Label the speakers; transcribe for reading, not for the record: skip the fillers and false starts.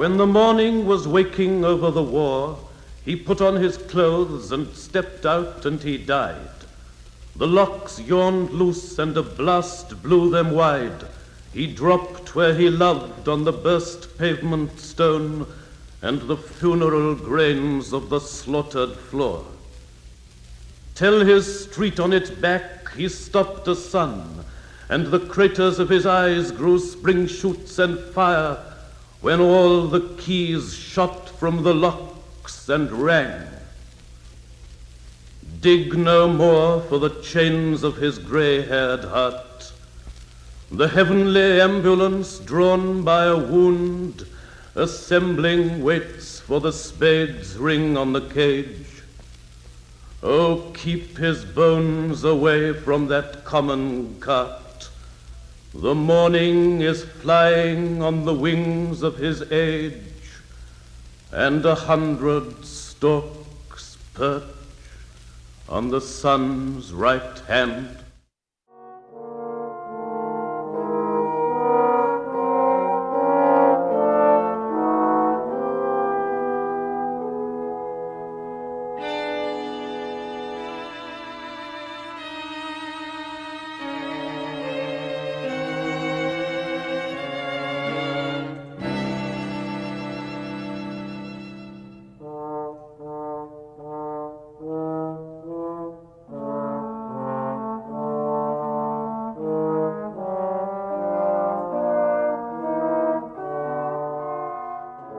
Speaker 1: When the morning was waking over the war, he put on his clothes and stepped out, and he died. The locks yawned loose and a blast blew them wide. He dropped where he loved on the burst pavement stone and the funeral grains of the slaughtered floor. Till his street on its back he stopped the sun, and the craters of his eyes grew spring shoots and fire when all the keys shot from the locks and rang. Dig no more for the chains of his gray-haired heart. The heavenly ambulance drawn by a wound, assembling waits for the spade's ring on the cage. Oh, keep his bones away from that common cart. The morning is flying on the wings of his age, and 100 storks perch on the sun's right hand.